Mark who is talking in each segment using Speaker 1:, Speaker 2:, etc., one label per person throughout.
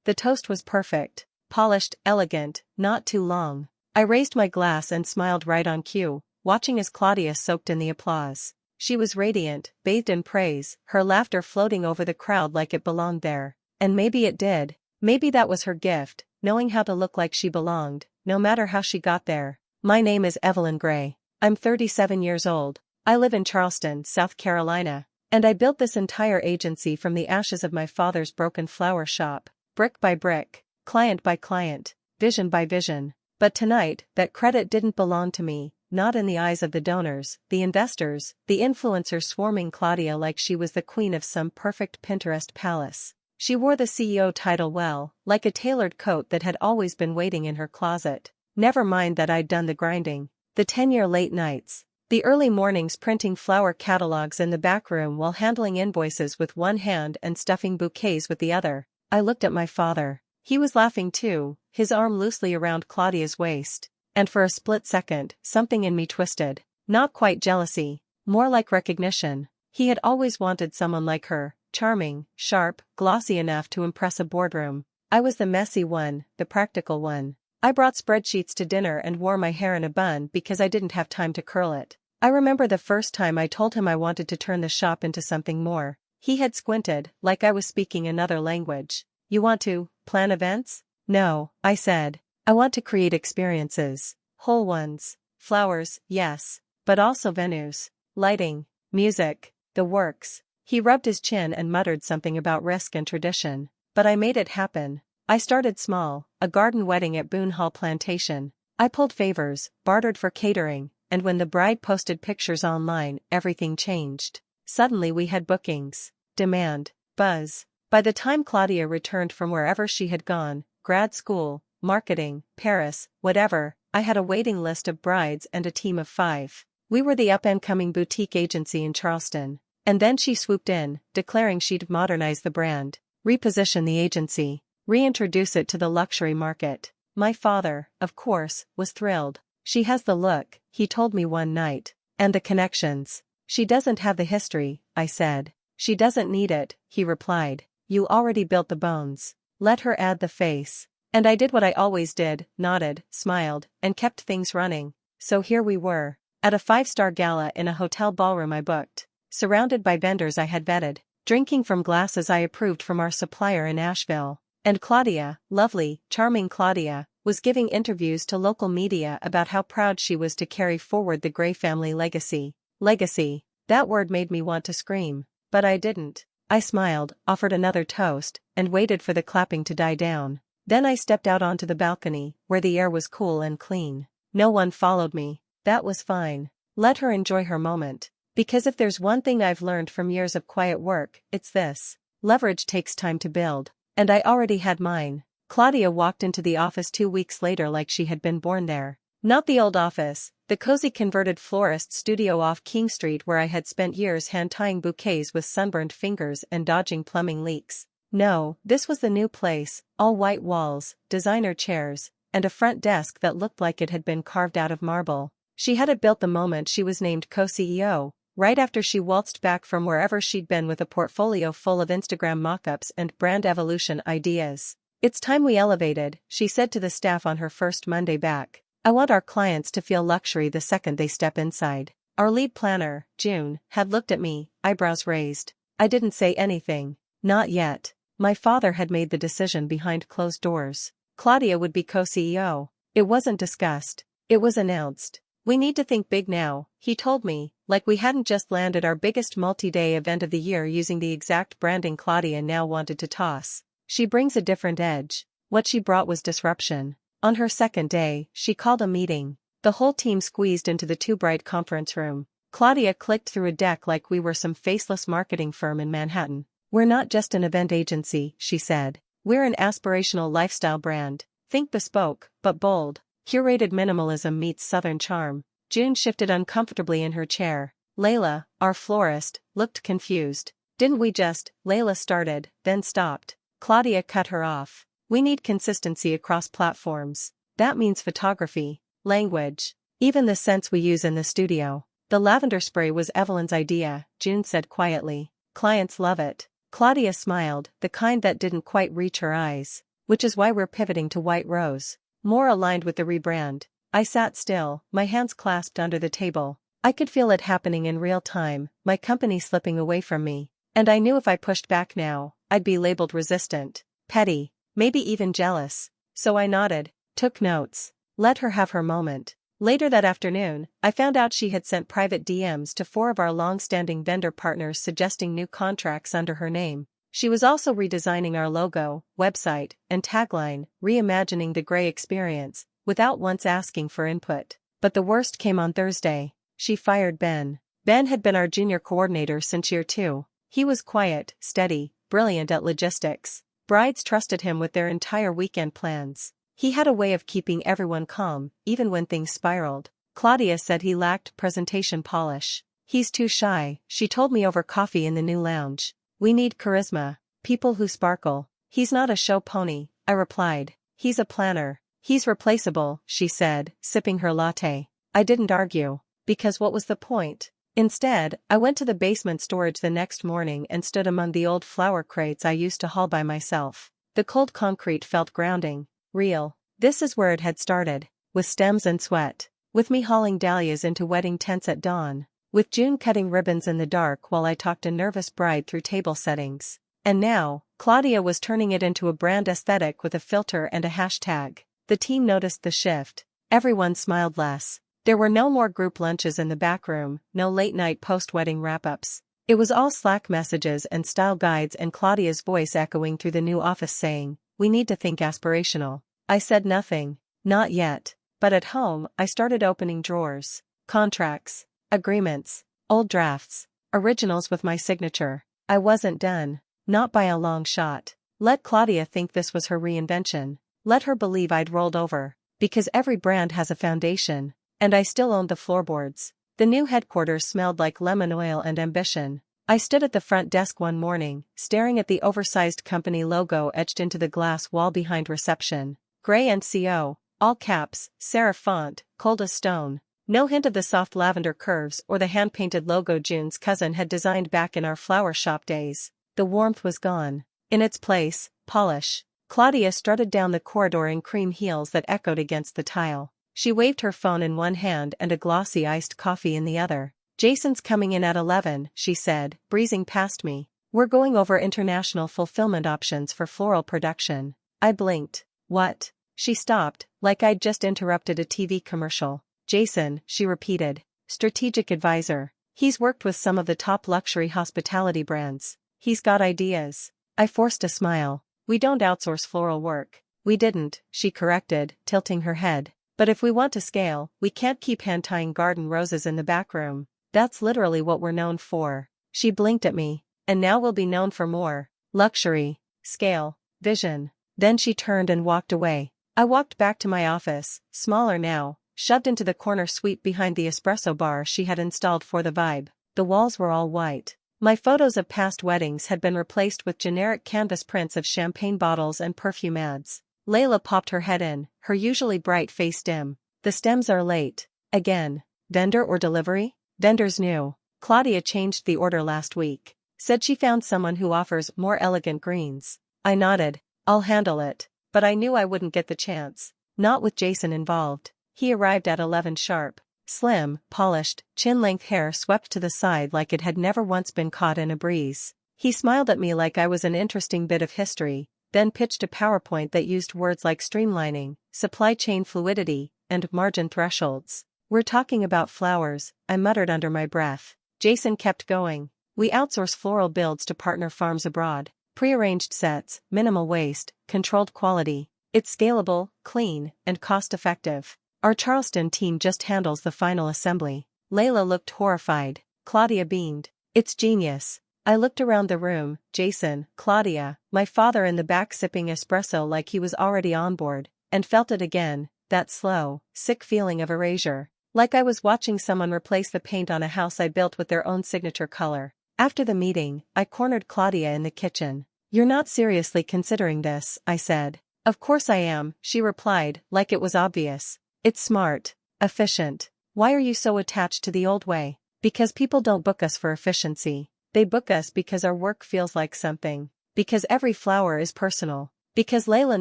Speaker 1: The toast was perfect, polished, elegant, not too long. I raised my glass and smiled right on cue, watching as Claudia soaked in the applause. She was radiant, bathed in praise, her laughter floating over the crowd like it belonged there. And maybe it did. Maybe that was her gift, knowing how to look like she belonged, no matter how she got there. My name is Evelyn Gray. I'm 37 years old. I live in Charleston, South Carolina. And I built this entire agency from the ashes of my father's broken flower shop, brick by brick, client by client, vision by vision. But tonight, that credit didn't belong to me, not in the eyes of the donors, the investors, the influencers swarming Claudia like she was the queen of some perfect Pinterest palace. She wore the CEO title well, like a tailored coat that had always been waiting in her closet. Never mind that I'd done the grinding. The 10-year late nights. The early mornings printing flower catalogs in the back room while handling invoices with one hand and stuffing bouquets with the other. I looked at my father. He was laughing too, his arm loosely around Claudia's waist. And for a split second, something in me twisted. Not quite jealousy, more like recognition. He had always wanted someone like her, charming, sharp, glossy enough to impress a boardroom. I was the messy one, the practical one. I brought spreadsheets to dinner and wore my hair in a bun because I didn't have time to curl it. I remember the first time I told him I wanted to turn the shop into something more. He had squinted, like I was speaking another language. You want to plan events? No, I said. I want to create experiences. Whole ones. Flowers, yes. But also venues. Lighting. Music. The works. He rubbed his chin and muttered something about risk and tradition. But I made it happen. I started small, a garden wedding at Boone Hall Plantation. I pulled favors, bartered for catering, and when the bride posted pictures online, everything changed. Suddenly we had bookings, demand, buzz. By the time Claudia returned from wherever she had gone, grad school, marketing, Paris, whatever, I had a waiting list of brides and a team of 5. We were the up-and-coming boutique agency in Charleston. And then she swooped in, declaring she'd modernize the brand, reposition the agency, reintroduce it to the luxury market. My father, of course, was thrilled. She has the look, he told me one night, and the connections. She doesn't have the history, I said. She doesn't need it, he replied. You already built the bones. Let her add the face. And I did what I always did, nodded, smiled, and kept things running. So here we were, at a 5-star gala in a hotel ballroom I booked, surrounded by vendors I had vetted, drinking from glasses I approved from our supplier in Asheville. And Claudia, lovely, charming Claudia, was giving interviews to local media about how proud she was to carry forward the Gray family legacy. Legacy. That word made me want to scream. But I didn't. I smiled, offered another toast, and waited for the clapping to die down. Then I stepped out onto the balcony, where the air was cool and clean. No one followed me. That was fine. Let her enjoy her moment. Because if there's one thing I've learned from years of quiet work, it's this. Leverage takes time to build. And I already had mine. Claudia walked into the office 2 weeks later like she had been born there. Not the old office, the cozy converted florist studio off King Street where I had spent years hand-tying bouquets with sunburned fingers and dodging plumbing leaks. No, this was the new place, all white walls, designer chairs, and a front desk that looked like it had been carved out of marble. She had it built the moment she was named co-CEO. Right after she waltzed back from wherever she'd been with a portfolio full of Instagram mock-ups and brand evolution ideas. It's time we elevated, she said to the staff on her first Monday back. I want our clients to feel luxury the second they step inside. Our lead planner, June, had looked at me, eyebrows raised. I didn't say anything. Not yet. My father had made the decision behind closed doors. Claudia would be co-CEO. It wasn't discussed. It was announced. We need to think big now, he told me, like we hadn't just landed our biggest multi-day event of the year using the exact branding Claudia now wanted to toss. She brings a different edge. What she brought was disruption. On her second day, she called a meeting. The whole team squeezed into the too bright conference room. Claudia clicked through a deck like we were some faceless marketing firm in Manhattan. We're not just an event agency, she said. We're an aspirational lifestyle brand. Think bespoke, but bold. Curated minimalism meets southern charm. June shifted uncomfortably in her chair. Layla, our florist, looked confused. Didn't we just, Layla started, then stopped. Claudia cut her off. We need consistency across platforms. That means photography, language, even the scents we use in the studio. The lavender spray was Evelyn's idea, June said quietly. Clients love it. Claudia smiled, the kind that didn't quite reach her eyes. which is why we're pivoting to white rose. More aligned with the rebrand. I sat still, my hands clasped under the table. I could feel it happening in real time, my company slipping away from me. And I knew if I pushed back now, I'd be labeled resistant, petty, maybe even jealous. So I nodded, took notes, let her have her moment. Later that afternoon, I found out she had sent private DMs to 4 of our long-standing vendor partners suggesting new contracts under her name. She was also redesigning our logo, website, and tagline, reimagining the Grey experience, without once asking for input. But the worst came on Thursday. She fired Ben. Ben had been our junior coordinator since year 2. He was quiet, steady, brilliant at logistics. Brides trusted him with their entire weekend plans. He had a way of keeping everyone calm, even when things spiraled. Claudia said he lacked presentation polish. He's too shy, she told me over coffee in the new lounge. We need charisma, people who sparkle. He's not a show pony, I replied. He's a planner. He's replaceable, she said, sipping her latte. I didn't argue. Because what was the point? Instead, I went to the basement storage the next morning and stood among the old flower crates I used to haul by myself. The cold concrete felt grounding. Real. This is where it had started. With stems and sweat. With me hauling dahlias into wedding tents at dawn. With June cutting ribbons in the dark while I talked a nervous bride through table settings. And now, Claudia was turning it into a brand aesthetic with a filter and a hashtag. The team noticed the shift. Everyone smiled less. There were no more group lunches in the back room, no late-night post-wedding wrap-ups. It was all Slack messages and style guides and Claudia's voice echoing through the new office saying, "We need to think aspirational." I said nothing. Not yet. But at home, I started opening drawers. Contracts. Agreements. Old drafts. Originals with my signature. I wasn't done. Not by a long shot. Let Claudia think this was her reinvention. Let her believe I'd rolled over. Because every brand has a foundation. And I still owned the floorboards. The new headquarters smelled like lemon oil and ambition. I stood at the front desk one morning, staring at the oversized company logo etched into the glass wall behind reception. Grey and CO, all caps, serif font, cold as stone. No hint of the soft lavender curves or the hand-painted logo June's cousin had designed back in our flower shop days. The warmth was gone. In its place, polish. Claudia strutted down the corridor in cream heels that echoed against the tile. She waved her phone in one hand and a glossy iced coffee in the other. "Jason's coming in at 11, she said, breezing past me. "We're going over international fulfillment options for floral production." I blinked. "What?" She stopped, like I'd just interrupted a TV commercial. "Jason," she repeated. "Strategic advisor. He's worked with some of the top luxury hospitality brands. He's got ideas." I forced a smile. "We don't outsource floral work." "We didn't," she corrected, tilting her head. "But if we want to scale, we can't keep hand-tying garden roses in the back room. That's literally what we're known for." She blinked at me. "And now we'll be known for more. Luxury. Scale. Vision." Then she turned and walked away. I walked back to my office, smaller now, shoved into the corner suite behind the espresso bar she had installed for the vibe. The walls were all white. My photos of past weddings had been replaced with generic canvas prints of champagne bottles and perfume ads. Layla popped her head in, her usually bright face dim. "The stems are late. Again. Vendor or delivery?" "Vendor's new. Claudia changed the order last week. Said she found someone who offers more elegant greens." I nodded. "I'll handle it." But I knew I wouldn't get the chance. Not with Jason involved. He arrived at 11 sharp. Slim, polished, chin-length hair swept to the side like it had never once been caught in a breeze. He smiled at me like I was an interesting bit of history, then pitched a PowerPoint that used words like streamlining, supply chain fluidity, and margin thresholds. "We're talking about flowers," I muttered under my breath. Jason kept going. "We outsource floral builds to partner farms abroad. Pre-arranged sets, minimal waste, controlled quality. It's scalable, clean, and cost-effective. Our Charleston team just handles the final assembly." Layla looked horrified. Claudia beamed. "It's genius." I looked around the room, Jason, Claudia, my father in the back sipping espresso like he was already on board, and felt it again, that slow, sick feeling of erasure. Like I was watching someone replace the paint on a house I built with their own signature color. After the meeting, I cornered Claudia in the kitchen. "You're not seriously considering this," I said. "Of course I am," she replied, like it was obvious. "It's smart. Efficient. Why are you so attached to the old way?" "Because people don't book us for efficiency. They book us because our work feels like something. Because every flower is personal. Because Layla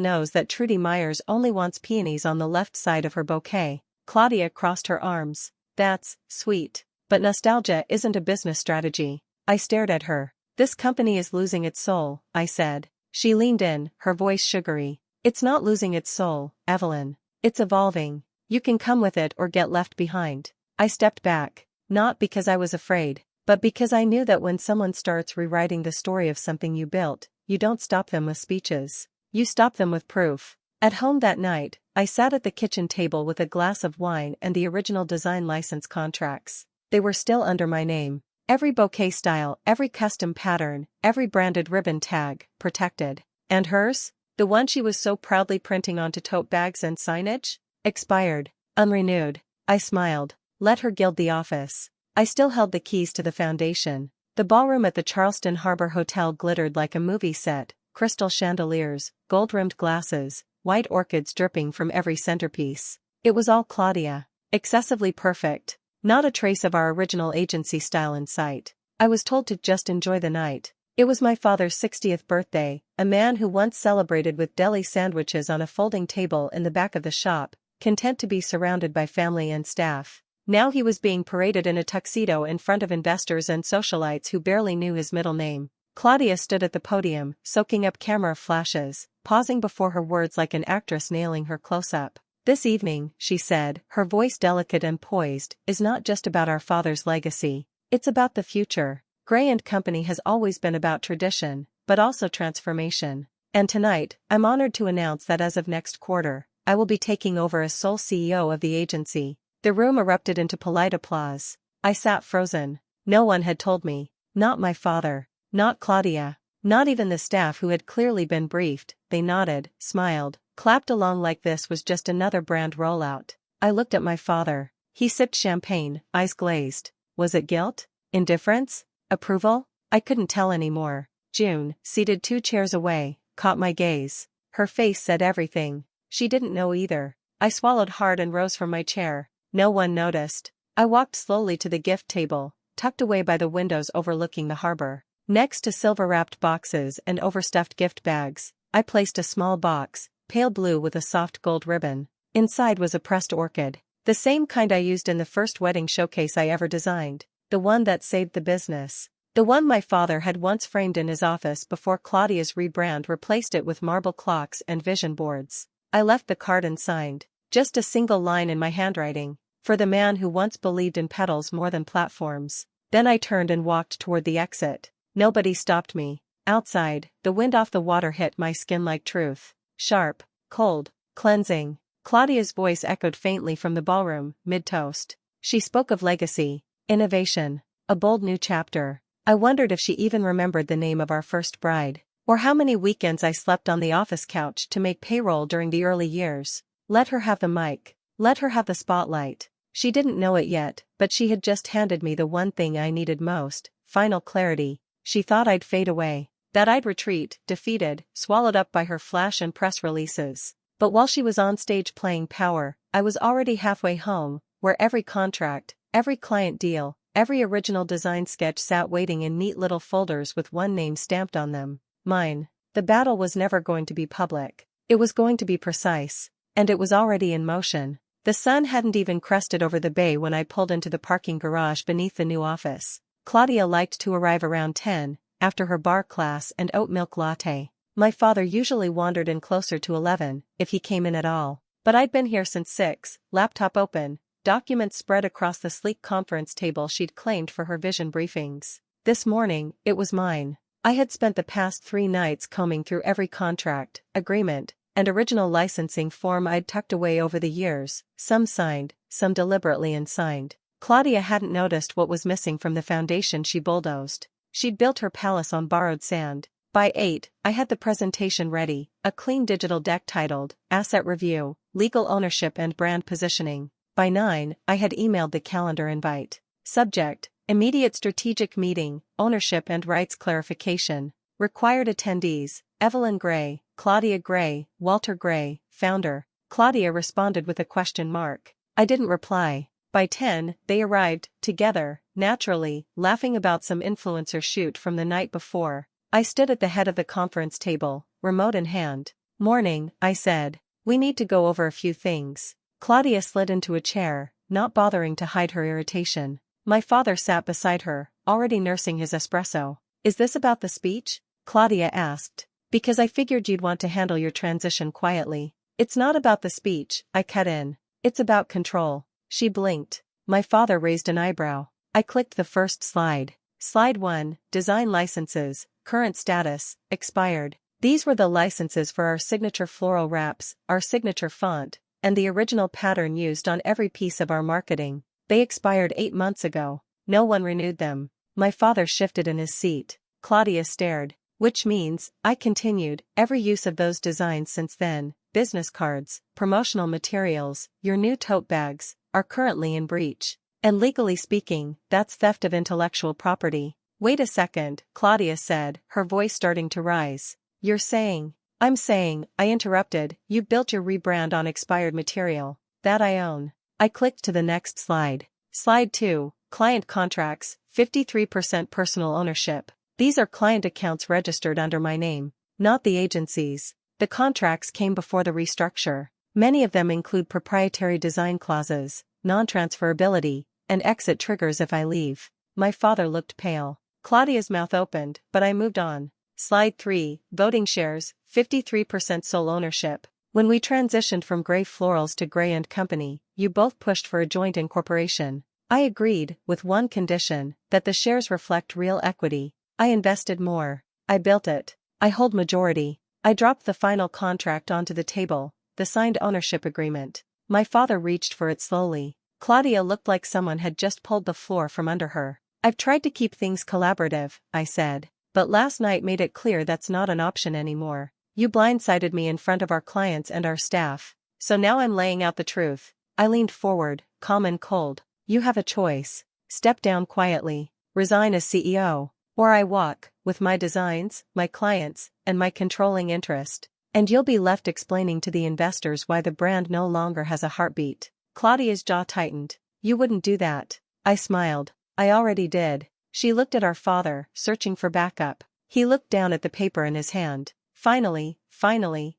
Speaker 1: knows that Trudy Myers only wants peonies on the left side of her bouquet. Claudia crossed her arms. That's sweet. But nostalgia isn't a business strategy. I stared at her. This company is losing its soul, I said. She leaned in, her voice sugary. It's not losing its soul, Evelyn. It's evolving. You can come with it or get left behind. I stepped back, not because I was afraid, but because I knew that when someone starts rewriting the story of something you built, you don't stop them with speeches. You stop them with proof. At home that night, I sat at the kitchen table with a glass of wine and the original design license contracts. They were still under my name. Every bouquet style, every custom pattern, every branded ribbon tag, protected. And hers? The one she was so proudly printing onto tote bags and signage? Expired. Unrenewed. I smiled. Let her gild the office. I still held the keys to the foundation. The ballroom at the Charleston Harbor Hotel glittered like a movie set, crystal chandeliers, gold-rimmed glasses, white orchids dripping from every centerpiece. It was all Claudia. Excessively perfect. Not a trace of our original agency style in sight. I was told to just enjoy the night. It was my father's 60th birthday, a man who once celebrated with deli sandwiches on a folding table in the back of the shop, content to be surrounded by family and staff. Now he was being paraded in a tuxedo in front of investors and socialites who barely knew his middle name. Claudia stood at the podium, soaking up camera flashes, pausing before her words like an actress nailing her close-up. This evening, she said, her voice delicate and poised, is not just about our father's legacy. It's about the future. Gray & Company has always been about tradition, but also transformation. And tonight, I'm honored to announce that as of next quarter, I will be taking over as sole CEO of the agency. The room erupted into polite applause. I sat frozen. No one had told me. Not my father. Not Claudia. Not even the staff who had clearly been briefed. They nodded, smiled, clapped along like this was just another brand rollout. I looked at my father. He sipped champagne, eyes glazed. Was it guilt? Indifference? Approval? I couldn't tell anymore. June, seated 2 chairs away, caught my gaze. Her face said everything. She didn't know either. I swallowed hard and rose from my chair. No one noticed. I walked slowly to the gift table, tucked away by the windows overlooking the harbor. Next to silver-wrapped boxes and overstuffed gift bags, I placed a small box, pale blue with a soft gold ribbon. Inside was a pressed orchid. The same kind I used in the first wedding showcase I ever designed. The one that saved the business. The one my father had once framed in his office before Claudia's rebrand replaced it with marble clocks and vision boards. I left the card and signed. Just a single line in my handwriting. For the man who once believed in petals more than platforms. Then I turned and walked toward the exit. Nobody stopped me. Outside, the wind off the water hit my skin like truth. Sharp, cold, cleansing. Claudia's voice echoed faintly from the ballroom, mid-toast. She spoke of legacy, innovation, a bold new chapter. I wondered if she even remembered the name of our first bride, or how many weekends I slept on the office couch to make payroll during the early years. Let her have the mic. Let her have the spotlight. She didn't know it yet, but she had just handed me the one thing I needed most, final clarity. She thought I'd fade away, that I'd retreat, defeated, swallowed up by her flash and press releases. But while she was on stage playing power, I was already halfway home, where every contract, every client deal, every original design sketch sat waiting in neat little folders with one name stamped on them. Mine. The battle was never going to be public. It was going to be precise. And it was already in motion. The sun hadn't even crested over the bay when I pulled into the parking garage beneath the new office. Claudia liked to arrive around 10, after her bar class and oat milk latte. My father usually wandered in closer to 11, if he came in at all. But I'd been here since 6, laptop open, documents spread across the sleek conference table she'd claimed for her vision briefings. This morning, it was mine. I had spent the past 3 nights combing through every contract, agreement, and original licensing form I'd tucked away over the years, some signed, some deliberately unsigned. Claudia hadn't noticed what was missing from the foundation she bulldozed. She'd built her palace on borrowed sand. By 8, I had the presentation ready, a clean digital deck titled, Asset Review, Legal Ownership and Brand Positioning. By 9, I had emailed the calendar invite. Subject, Immediate Strategic Meeting, Ownership and Rights Clarification. Required attendees, Evelyn Gray, Claudia Gray, Walter Gray, founder. Claudia responded with a question mark. I didn't reply. By 10, they arrived, together, naturally, laughing about some influencer shoot from the night before. I stood at the head of the conference table, remote in hand. Morning, I said. We need to go over a few things. Claudia slid into a chair, not bothering to hide her irritation. My father sat beside her, already nursing his espresso. Is this about the speech? Claudia asked. Because I figured you'd want to handle your transition quietly. It's not about the speech, I cut in. It's about control. She blinked. My father raised an eyebrow. I clicked the first slide. Slide 1, Design Licenses, Current Status, Expired. These were the licenses for our signature floral wraps, our signature font, and the original pattern used on every piece of our marketing. They expired 8 months ago. No one renewed them. My father shifted in his seat. Claudia stared. Which means, I continued, every use of those designs since then, business cards, promotional materials, your new tote bags, are currently in breach. And legally speaking, that's theft of intellectual property. Wait a second, Claudia said, her voice starting to rise. You're saying? I'm saying, I interrupted, you built your rebrand on expired material. That I own. I clicked to the next slide. Slide 2, Client Contracts, 53% Personal Ownership. These are client accounts registered under my name, not the agency's. The contracts came before the restructure. Many of them include proprietary design clauses, non-transferability, and exit triggers if I leave. My father looked pale. Claudia's mouth opened, but I moved on. Slide 3, Voting Shares, 53% Sole Ownership. When we transitioned from Gray Florals to Gray & Company, you both pushed for a joint incorporation. I agreed, with one condition, that the shares reflect real equity. I invested more. I built it. I hold majority. I dropped the final contract onto the table, the signed ownership agreement. My father reached for it slowly. Claudia looked like someone had just pulled the floor from under her. I've tried to keep things collaborative, I said. But last night made it clear that's not an option anymore. You blindsided me in front of our clients and our staff. So now I'm laying out the truth. I leaned forward, calm and cold. You have a choice. Step down quietly. Resign as CEO. Or I walk, with my designs, my clients, and my controlling interest. And you'll be left explaining to the investors why the brand no longer has a heartbeat. Claudia's jaw tightened. You wouldn't do that. I smiled. I already did. She looked at our father, searching for backup. He looked down at the paper in his hand. Finally,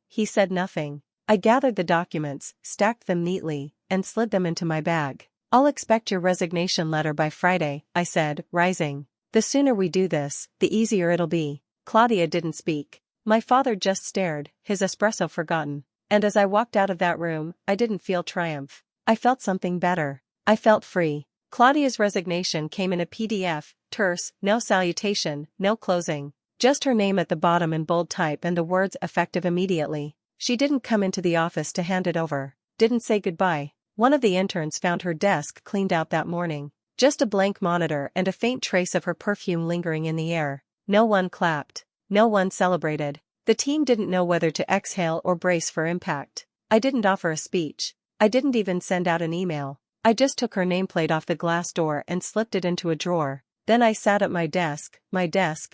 Speaker 1: he said nothing. I gathered the documents, stacked them neatly, and slid them into my bag. I'll expect your resignation letter by Friday, I said, rising. The sooner we do this, the easier it'll be. Claudia didn't speak. My father just stared, his espresso forgotten. And as I walked out of that room, I didn't feel triumph. I felt something better. I felt free. Claudia's resignation came in a PDF, terse, no salutation, no closing. Just her name at the bottom in bold type and the words effective immediately. She didn't come into the office to hand it over. Didn't say goodbye. One of the interns found her desk cleaned out that morning. Just a blank monitor and a faint trace of her perfume lingering in the air. No one clapped. No one celebrated. The team didn't know whether to exhale or brace for impact. I didn't offer a speech. I didn't even send out an email. I just took her nameplate off the glass door and slipped it into a drawer. Then I sat at my desk,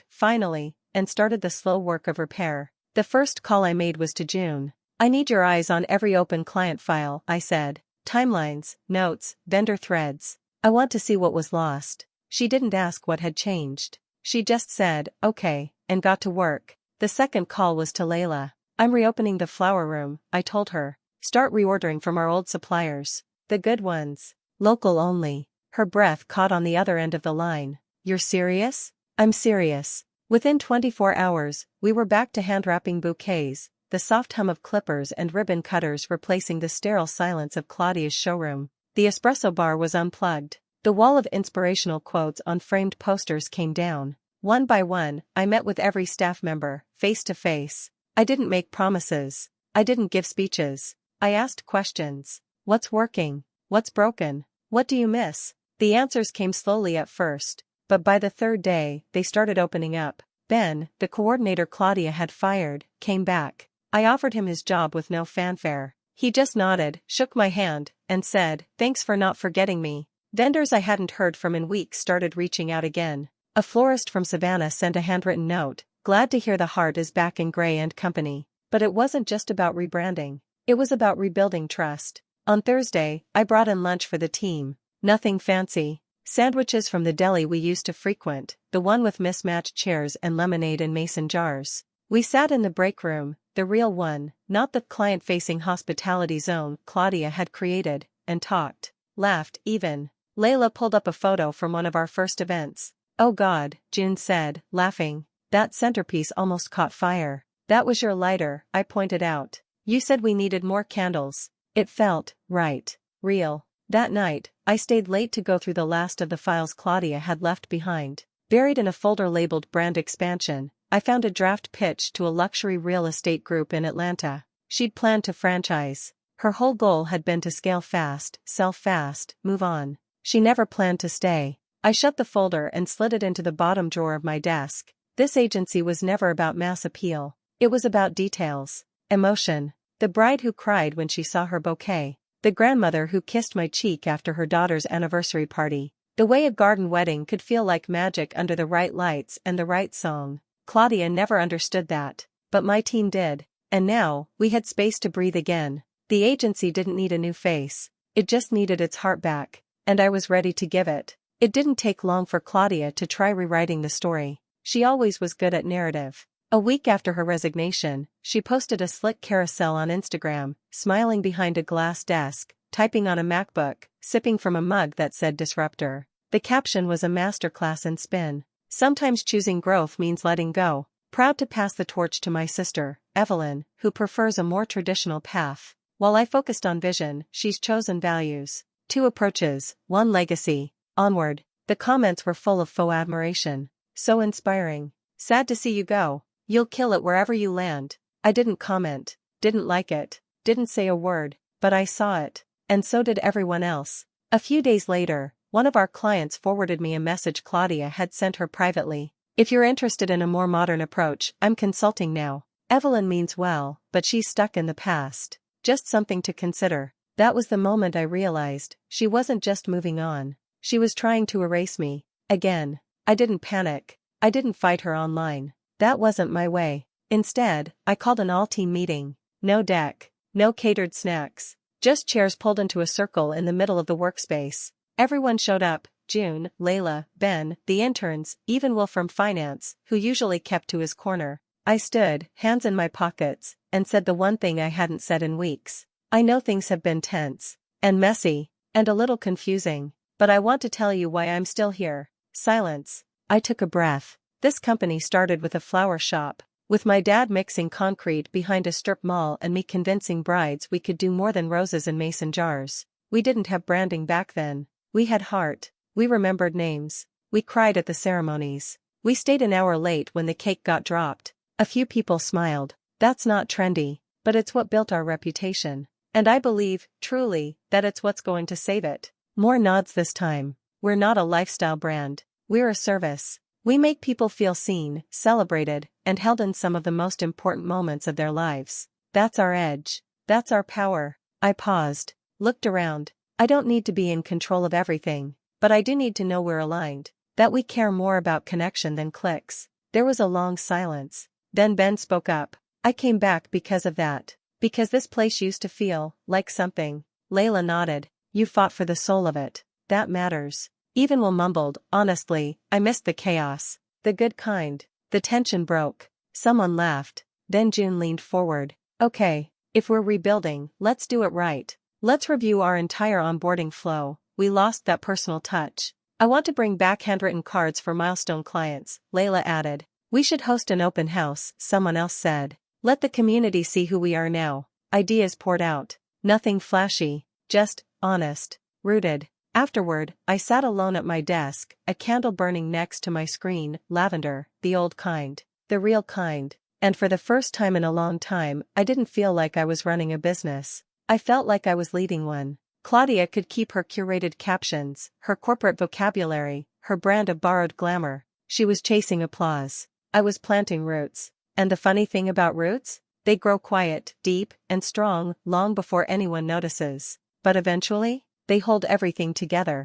Speaker 1: finally, and started the slow work of repair. The first call I made was to June. I need your eyes on every open client file, I said. Timelines, notes, vendor threads. I want to see what was lost. She didn't ask what had changed. She just said, okay, and got to work. The second call was to Layla. I'm reopening the flower room, I told her. Start reordering from our old suppliers. The good ones. Local only. Her breath caught on the other end of the line. You're serious? I'm serious. Within 24 hours, we were back to hand-wrapping bouquets, the soft hum of clippers and ribbon cutters replacing the sterile silence of Claudia's showroom. The espresso bar was unplugged. The wall of inspirational quotes on framed posters came down. One by one, I met with every staff member, face to face. I didn't make promises. I didn't give speeches. I asked questions. What's working? What's broken? What do you miss? The answers came slowly at first, but by the third day, they started opening up. Ben, the coordinator Claudia had fired, came back. I offered him his job with no fanfare. He just nodded, shook my hand, and said, thanks for not forgetting me. Vendors I hadn't heard from in weeks started reaching out again. A florist from Savannah sent a handwritten note, glad to hear the heart is back in Gray & Company. But it wasn't just about rebranding. It was about rebuilding trust. On Thursday, I brought in lunch for the team. Nothing fancy. Sandwiches from the deli we used to frequent, the one with mismatched chairs and lemonade in mason jars. We sat in the break room, the real one, not the client-facing hospitality zone Claudia had created, and talked, laughed even. Layla pulled up a photo from one of our first events. "Oh God," June said, laughing. "That centerpiece almost caught fire." "That was your lighter," I pointed out. "You said we needed more candles." It felt right. Real. That night, I stayed late to go through the last of the files Claudia had left behind. Buried in a folder labeled Brand Expansion, I found a draft pitch to a luxury real estate group in Atlanta. She'd planned to franchise. Her whole goal had been to scale fast, sell fast, move on. She never planned to stay. I shut the folder and slid it into the bottom drawer of my desk. This agency was never about mass appeal. It was about details. Emotion. The bride who cried when she saw her bouquet. The grandmother who kissed my cheek after her daughter's anniversary party. The way a garden wedding could feel like magic under the right lights and the right song. Claudia never understood that. But my team did. And now, we had space to breathe again. The agency didn't need a new face. It just needed its heart back. And I was ready to give it. It didn't take long for Claudia to try rewriting the story. She always was good at narrative. A week after her resignation, she posted a slick carousel on Instagram, smiling behind a glass desk, typing on a MacBook, sipping from a mug that said Disruptor. The caption was a masterclass in spin. "Sometimes choosing growth means letting go. Proud to pass the torch to my sister, Evelyn, who prefers a more traditional path. While I focused on vision, she's chosen values. 2 approaches, 1 legacy. Onward." The comments were full of faux admiration. "So inspiring. Sad to see you go. You'll kill it wherever you land." I didn't comment, didn't like it, didn't say a word, but I saw it. And so did everyone else. A few days later, one of our clients forwarded me a message Claudia had sent her privately. "If you're interested in a more modern approach, I'm consulting now. Evelyn means well, but she's stuck in the past. Just something to consider." That was the moment I realized, she wasn't just moving on. She was trying to erase me. Again. I didn't panic. I didn't fight her online. That wasn't my way. Instead, I called an all-team meeting. No deck. No catered snacks. Just chairs pulled into a circle in the middle of the workspace. Everyone showed up. June, Layla, Ben, the interns, even Will from finance, who usually kept to his corner. I stood, hands in my pockets, and said the one thing I hadn't said in weeks. "I know things have been tense, and messy, and a little confusing, but I want to tell you why I'm still here." Silence. I took a breath. This company started with a flower shop, with my dad mixing concrete behind a strip mall and me convincing brides we could do more than roses in mason jars. We didn't have branding back then. We had heart. We remembered names. We cried at the ceremonies. We stayed an hour late when the cake got dropped. A few people smiled. That's not trendy, but it's what built our reputation. And I believe, truly, that it's what's going to save it. More nods this time. We're not a lifestyle brand. We're a service. We make people feel seen, celebrated, and held in some of the most important moments of their lives. That's our edge. That's our power. I paused, looked around. I don't need to be in control of everything, but I do need to know we're aligned, that we care more about connection than clicks. There was a long silence. Then Ben spoke up. "I came back because of that. Because this place used to feel like something." Layla nodded. "You fought for the soul of it. That matters." Even Will mumbled, "Honestly, I missed the chaos. The good kind." The tension broke. Someone laughed. Then June leaned forward. "Okay, if we're rebuilding, let's do it right. Let's review our entire onboarding flow. We lost that personal touch." "I want to bring back handwritten cards for milestone clients," Layla added. "We should host an open house," someone else said. "Let the community see who we are now." Ideas poured out. Nothing flashy, just honest, rooted. Afterward, I sat alone at my desk, a candle burning next to my screen, lavender, the old kind, the real kind. And for the first time in a long time, I didn't feel like I was running a business. I felt like I was leading one. Claudia could keep her curated captions, her corporate vocabulary, her brand of borrowed glamour. She was chasing applause. I was planting roots. And the funny thing about roots? They grow quiet, deep, and strong, long before anyone notices. But eventually, they hold everything together.